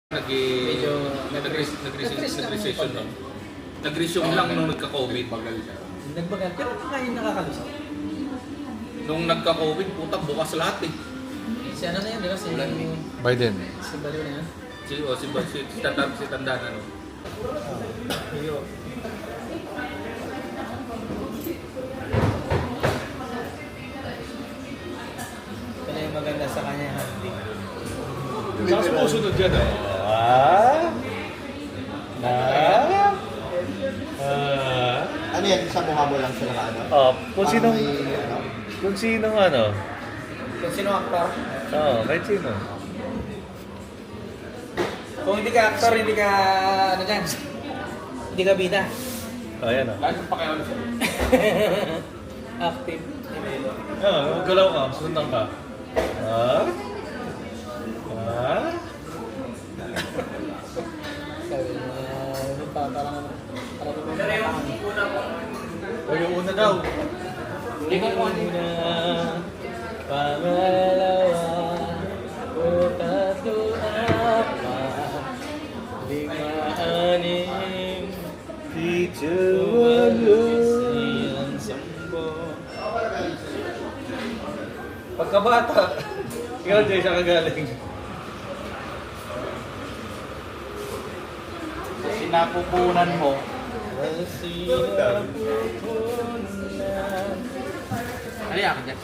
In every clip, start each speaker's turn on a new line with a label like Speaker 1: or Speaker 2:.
Speaker 1: Medyo
Speaker 2: nag-recession lang. Nag-resume lang nung nagka-COVID.
Speaker 1: nagbagal, pero ngayon nakakalusot.
Speaker 2: Nung nagka-COVID, puta, bukas lahat eh.
Speaker 1: Si ano na yun, di ba? Si
Speaker 3: Biden.
Speaker 1: Baliw na yan.
Speaker 2: Si Tandaan, ano.
Speaker 1: Iyo. Ito na yung maganda sa kanya handling.
Speaker 3: Saka sumusunod yan
Speaker 4: Ano yan? Sa mukha mo lang sila ano?
Speaker 3: kung
Speaker 4: Parang
Speaker 3: sinong,
Speaker 4: may, ano?
Speaker 3: kung sinong ano.
Speaker 1: Kung sino actor?
Speaker 3: Oo, kahit sino.
Speaker 1: Kung hindi ka actor, hindi ka ano dyan. Hindi ka bida.
Speaker 3: Ayan
Speaker 2: Lagi pa kayo siya.
Speaker 1: Active.
Speaker 3: Galaw ka, sundan ka.
Speaker 1: Sabi na, parang
Speaker 3: O yung una daw.
Speaker 1: Una, pangalawa, o tatlo, apat, lima, anim,
Speaker 3: Pito,
Speaker 1: siyam, sampo.
Speaker 3: Pagkabata. Ikaw, Jay, siya kagaling.
Speaker 2: Sinapupunan mo.
Speaker 1: Sinapupunan.
Speaker 2: Ano yakin dyan?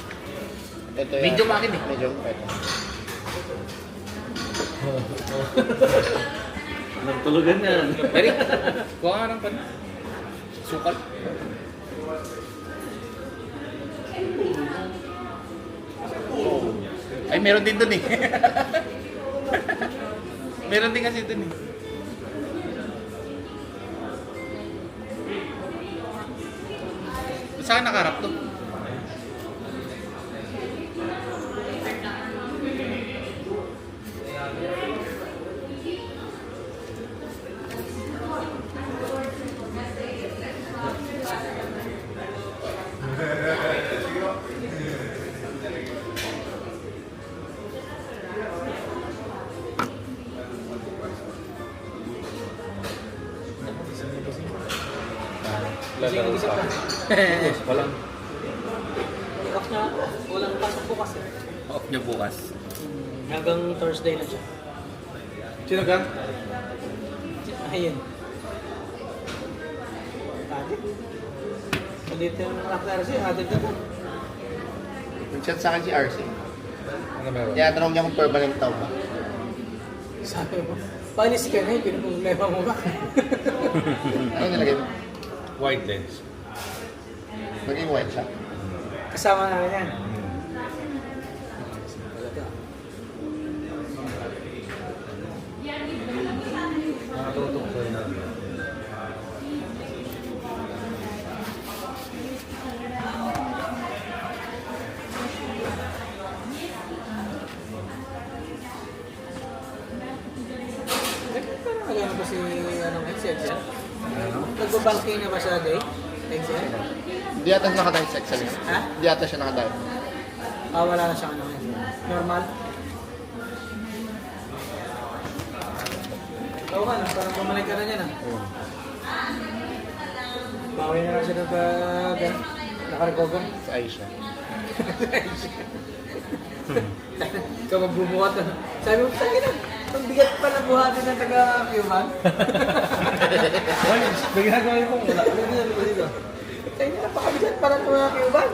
Speaker 4: Ito yan.
Speaker 2: Medyo makin eh.
Speaker 4: Medyo, ito.
Speaker 3: Nagtulugan yan.
Speaker 2: Pwede. Kuha nga ng pan. Sukal. Ay, meron din dun eh. Meron din kasi dun eh. Saan nakarap to?
Speaker 1: Gising ka.
Speaker 3: Walang.
Speaker 1: Off na, walang pasok bukas eh.
Speaker 2: Off niya bukas.
Speaker 1: Hanggang Thursday na siya.
Speaker 3: Sino ka?
Speaker 1: Ayun. Adik. Ulit yung RC, adik na po.
Speaker 4: Nag-chat sa akin si RC.
Speaker 3: Ano meron?
Speaker 4: Kaya tanong niya kung permanent tao ba?
Speaker 1: Sabi mo, panis ka na eh, pinag-problema mo ba?
Speaker 4: Ano nilagay mo?
Speaker 3: White lens.
Speaker 4: Maging white siya.
Speaker 1: Kasama namin yan.
Speaker 3: Nakatutok ko na.
Speaker 1: Alam ko si Excel siya. Nagbabanking na ba siya day? Excel?
Speaker 4: Hindi ata siya nakadive sa Excel.
Speaker 1: Ha?
Speaker 4: Hindi ata siya nakadive.
Speaker 1: Wala na siya ano. Normal? Oo ka, parang bumalik ka na niya na. Bawi na lang siya naka-recover.
Speaker 4: Si Aisha.
Speaker 1: Ikaw magbubuhat na. Sabi mo, sabi na, ang bigat pa na buhatin ng taga-Cuban.
Speaker 3: Ay, may ginagawa yung wala. Ano ginagawa ko dito?
Speaker 1: Kaya niya, napakabigat pa ng taga-Cuban.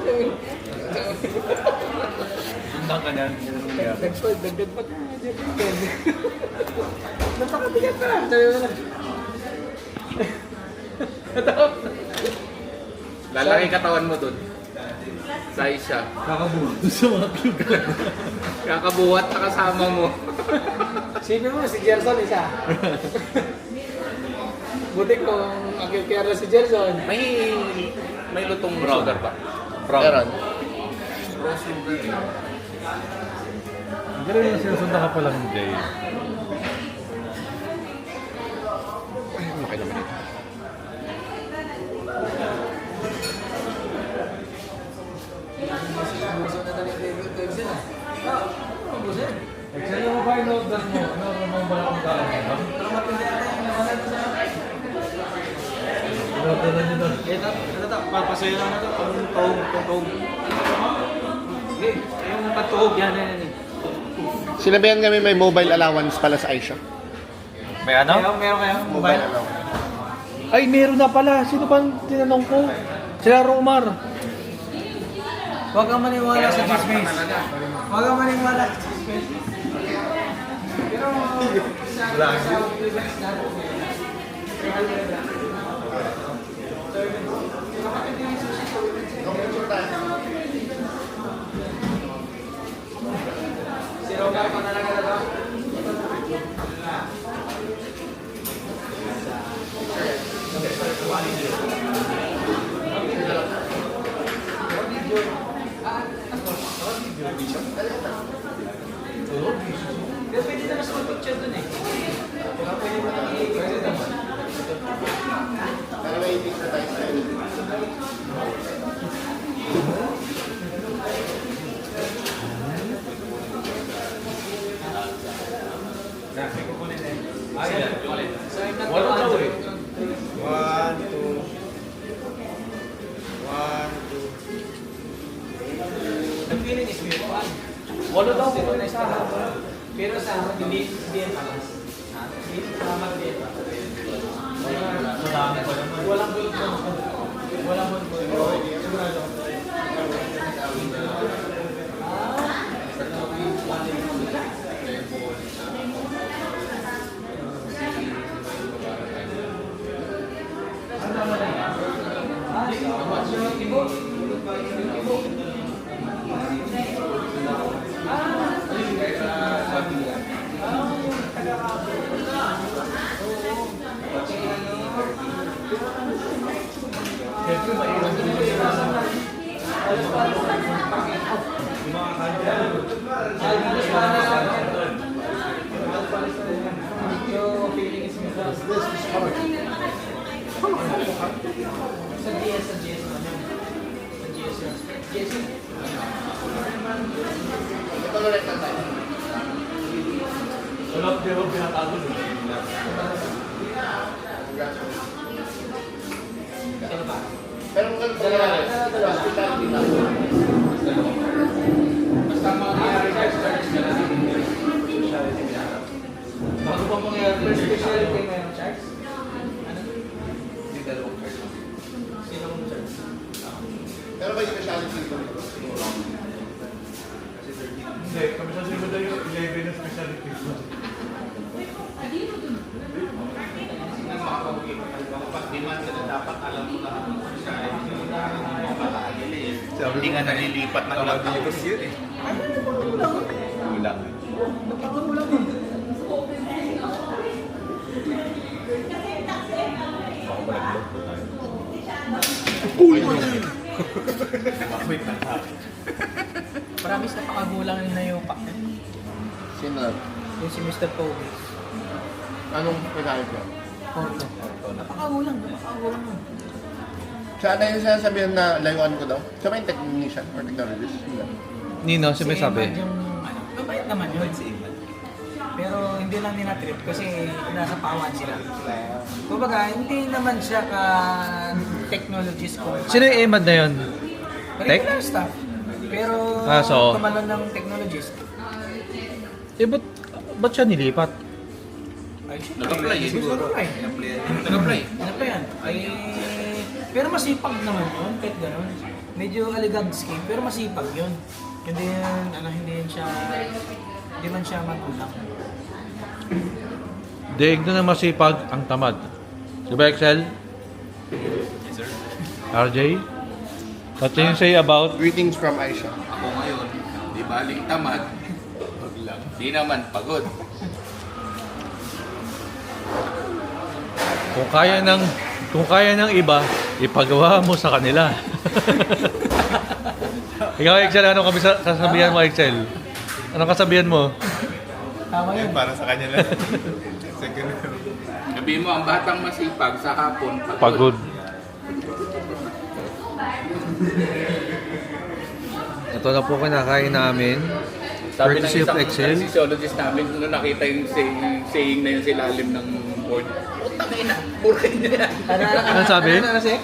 Speaker 3: Sundang ka niyan.
Speaker 1: Dagdag pa. Napakabigat pa. Sabi mo na.
Speaker 2: Lalaki katawan mo dun. Sa isa.
Speaker 3: Kakabuhat sa mga cube.
Speaker 2: Kakabuhat na kasama mo.
Speaker 1: Sino mo, si Gerson isa. Buti kung akil-kera si Gerson.
Speaker 2: May lutong sugar ba?
Speaker 4: Meron.
Speaker 3: Ang galing na sinusundan ka pa lang, Jay.
Speaker 4: Okay naman ito.
Speaker 1: Gerson na talaga yung Excel ah. Busin.
Speaker 3: Excel mo ba yung note mo? Ano mo ba akong tao? Ano to? Papasayo na to. Tuhog.
Speaker 1: Yung patuhog yan.
Speaker 4: Sinabihan kami may mobile allowance pala sa Aisha.
Speaker 3: May ano?
Speaker 1: Meron.
Speaker 4: Mobile allowance.
Speaker 3: Ay, meron na pala. Sino pa tinanong ko? Sila Romar.
Speaker 1: Huwag kang maniwala sa chismis. Huwag kang maniwala sa chismis. Pero, si Rogar pa talaga na daw. Pwede na mas mag-picture dun eh. Pwede mo na i-picture dun.
Speaker 4: Pero may ibig na tayo sa
Speaker 3: Wala daw eh.
Speaker 4: 1, 2.
Speaker 1: Nag-feeling is mutual.
Speaker 3: Wala daw.
Speaker 1: Pero sa akin, hindi yan palas. Hindi sa akin yan palas.
Speaker 3: Madami pa naman.
Speaker 1: Walang bulog mo. Walang bulog mo. Sigurado. Yung feeling is mutual. Sa GS naman. Sa GS yun. GS yun.
Speaker 4: Ito na rin tayo.
Speaker 3: Wala pero pinatago.
Speaker 1: Sino ba?
Speaker 4: Pero kung ganito na rin, hospitality na.
Speaker 2: Basta mangyayari guys, charge ka na din.
Speaker 1: Bago pa mangyayari, first specialty mayroong charge? Ano?
Speaker 2: Hindi dalawang charge.
Speaker 1: Sino mong charge?
Speaker 4: Pero may specialty dito.
Speaker 3: Hindi, kami sa simula yung 11 na specialty.
Speaker 2: Pag-demand ka na dapat alam mo na siya ay hindi nga nalilipat ng laptop. Yun eh. Kulang. Wait lang ha.
Speaker 1: Promise na pakagulang na yung pak.
Speaker 4: Sino?
Speaker 1: Yung si Mr. Pogue.
Speaker 4: Anong pinahit ko?
Speaker 1: Porto. Napakagulang mo.
Speaker 4: Siya na yung sinasabihan na layuan ko daw? Siya ba yung technician or technologist? Hindi.
Speaker 3: Nino, si may sabi.
Speaker 1: Imad yung, mabait naman yun. Pero hindi lang ninatrip kasi nasa pawan sila. Kumbaga, hindi naman siya ka technologist ko.
Speaker 3: Sino yung Emad na yun? Tech?
Speaker 1: Regular staff. Pero
Speaker 3: So,
Speaker 1: tumalon ng technologist.
Speaker 3: eh, ba't siya nilipat?
Speaker 1: Ay, siya.
Speaker 2: Nag-apply eh.
Speaker 1: Siguro.
Speaker 2: Nag-apply.
Speaker 1: Ano pa yan? Ay, pero masipag naman yun, kahit gano'n. Medyo aligag scheme, pero masipag yun. Hindi yan, hindi man siya magulang.
Speaker 3: Daig na masipag ang tamad. Di ba, Excel?
Speaker 2: Yes sir.
Speaker 3: RJ? What can you say about...
Speaker 4: Greetings from Aisha.
Speaker 2: Ako ngayon, di baling tamad. Pag lang. Di naman pagod.
Speaker 3: Kung kaya ng iba, ipagawa mo sa kanila. Ikaw, Excel, ano kasabihan mo, Excel? Anong kasabihan mo?
Speaker 1: Tama yun.
Speaker 5: Para sa kanya lang.
Speaker 2: Sabihin mo, ang batang masipag sa hapon,
Speaker 3: Pagod. Ito na po kinakain namin.
Speaker 2: Sabi ng
Speaker 3: Courtesy of
Speaker 2: isang
Speaker 3: Excel.
Speaker 2: physiologist namin, nung nakita yung saying na yung silalim ng board, utang ina. Purkin nyo yan.
Speaker 3: Ano sabi?
Speaker 1: Ano sir?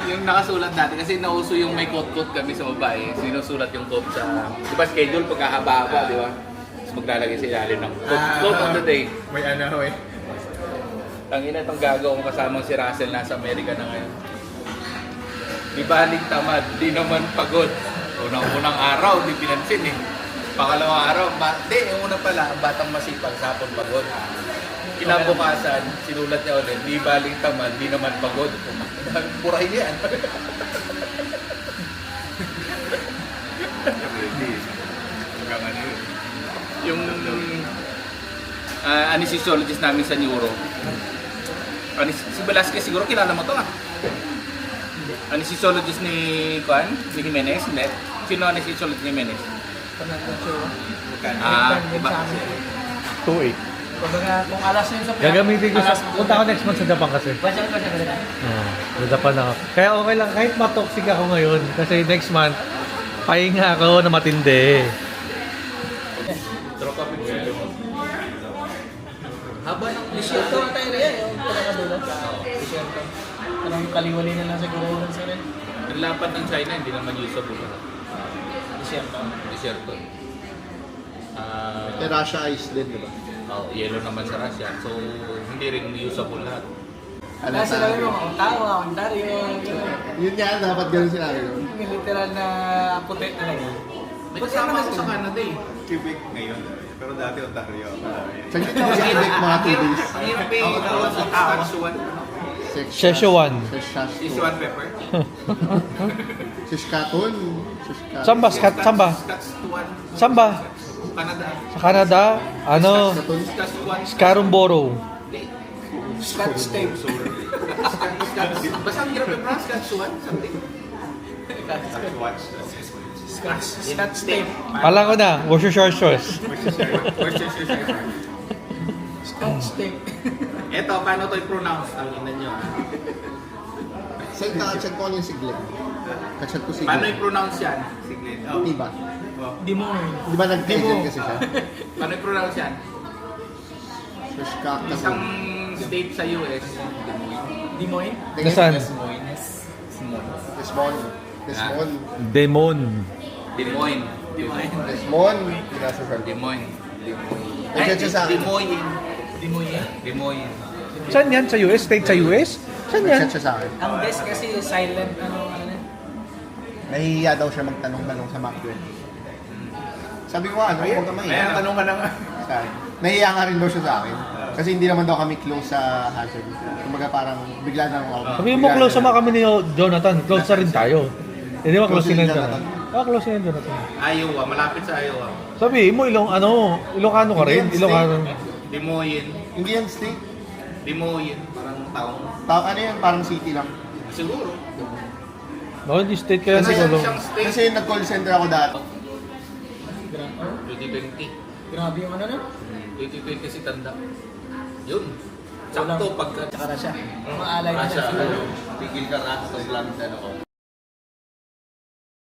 Speaker 2: Yung nakasulat dati, kasi nauso yung may quote-quote kami sa babae. Sinusulat yung quote sa, di ba schedule pagkahaba-haba, di ba? Tapos maglalagay sa ilalim ng quote of the day.
Speaker 4: May ano eh.
Speaker 2: Tangina itong gagaw kung kasama si Russell, nasa Amerika na ngayon. Di baling tamad, di naman pagod. Unang araw, di pinansin eh. Pangalawang araw, yung una pala, ang batang masipag, sapon pagod. Kinabukasan, sinulat niya ulit, di baling tamad, di naman pagod. Puray niya yan. Yung anesthesiologist namin sa neuro, si Velasquez siguro kilala mo to ah. Anesthesiologist ni Jimenez, hindi. Sino anesthesiologist ni Jimenez?
Speaker 1: Fernando Chua.
Speaker 2: Iba.
Speaker 3: 2-8.
Speaker 1: Kumbaga, kung alas na yun sa
Speaker 3: Gagamitin ko sa... Punta ako next month sa Japan kasi.
Speaker 1: Bansya ko siya.
Speaker 3: Sa Japan ako. Kaya okay lang, kahit matoxic ako ngayon. Kasi next month, pahinga ako na matindi.
Speaker 2: Drop up in
Speaker 1: Haba ng disyerto ang tayo rin yung pinakadulo. Disyerto. Anong kaliwali na lang siguro yun sa rin?
Speaker 2: Ang lapad ng China, hindi naman usable.
Speaker 1: Disyerto.
Speaker 2: Desierto.
Speaker 4: Eh, Russia ice din, di ba?
Speaker 2: Yellow naman sa Russia. So, hindi rin usable lahat.
Speaker 1: Kaya sila yung mga Ottawa, Ontario,
Speaker 4: Yun nga, dapat ganun sila.
Speaker 1: yung literal na puti talaga.
Speaker 2: May kasama ako sa Canada eh.
Speaker 5: Quebec ngayon. Pero dati Ontario.
Speaker 4: Saan dito ako sa Quebec mga 2 days?
Speaker 2: Ang hirap eh. Saskatchewan.
Speaker 3: Szechuan.
Speaker 2: Sichuan pepper.
Speaker 4: Saskatoon.
Speaker 3: Samba? Samba?
Speaker 2: Saskatchewan.
Speaker 3: Samba?
Speaker 2: Canada.
Speaker 3: Sa Canada? Ano?
Speaker 2: Saskatchewan.
Speaker 3: Scarborough.
Speaker 1: Scotch tape.
Speaker 2: Basta ang hirap yung pronounce. Saskatchewan. Something.
Speaker 1: Scotch tape.
Speaker 3: Alam ko na, Worcestershire sauce.
Speaker 2: Worcestershire.
Speaker 1: Scotch tape.
Speaker 2: Eto, paano ito i-pronounce? Ang ina nyo.
Speaker 4: Saan ka-check ko ano yung siglet? Ka-check ko
Speaker 2: Paano
Speaker 4: siglet.
Speaker 2: i-pronounce yan?
Speaker 4: Diba?
Speaker 1: Di mo
Speaker 4: Di ba nag-agent kasi siya?
Speaker 2: Paano i-pronounce yan?
Speaker 4: Saskatoon.
Speaker 2: Isang state sa US.
Speaker 1: Di mo eh.
Speaker 3: Nasaan?
Speaker 4: Desmond. Desmond.
Speaker 3: Demon.
Speaker 2: Des Moines.
Speaker 4: Desmond. Pinasa siya.
Speaker 2: Des Moines.
Speaker 4: Nag-chat siya sa akin.
Speaker 2: Des Moines.
Speaker 1: Di mo eh.
Speaker 2: Des Moines.
Speaker 3: Saan yan? Sa US? State sa US? Saan yan?
Speaker 4: Nag-chat siya sa akin.
Speaker 1: Ang desk kasi silent ano na.
Speaker 4: Nahihiya daw siya magtanong-tanong sa McDonald's. Sabi ko ano, huwag ka mahiya.
Speaker 2: Ayan, tanong ka na nga.
Speaker 4: Sa akin. Nahihiya nga rin daw siya sa akin. Kasi hindi naman daw kami close sa Hazard. Kumbaga parang bigla na ako.
Speaker 3: Sabi mo, close sama kami ni Jonathan. Close na rin tayo. Hindi ba close
Speaker 4: Close
Speaker 3: na
Speaker 4: ni
Speaker 3: Jonathan? Close na Jonathan.
Speaker 2: Iowa, malapit sa Iowa.
Speaker 3: Sabi mo, Ilocano ka rin?
Speaker 4: Indian
Speaker 3: Ilocano.
Speaker 2: Des Moines.
Speaker 4: Hindi yan state.
Speaker 2: Des Moines. Parang taong.
Speaker 4: Ano yan, parang city lang.
Speaker 2: Siguro.
Speaker 3: No, hindi state kaya
Speaker 4: Kasi-
Speaker 3: siguro.
Speaker 2: Siyang state.
Speaker 4: Kasi nag-call center ako dati.
Speaker 2: 2020.
Speaker 1: Grabe yung ano na.
Speaker 2: 2020 si Tanda. Yun. Sakto pagka...
Speaker 1: Tsaka na siya. Maalay na siya.
Speaker 2: Tigil ka na sa lang ano ko.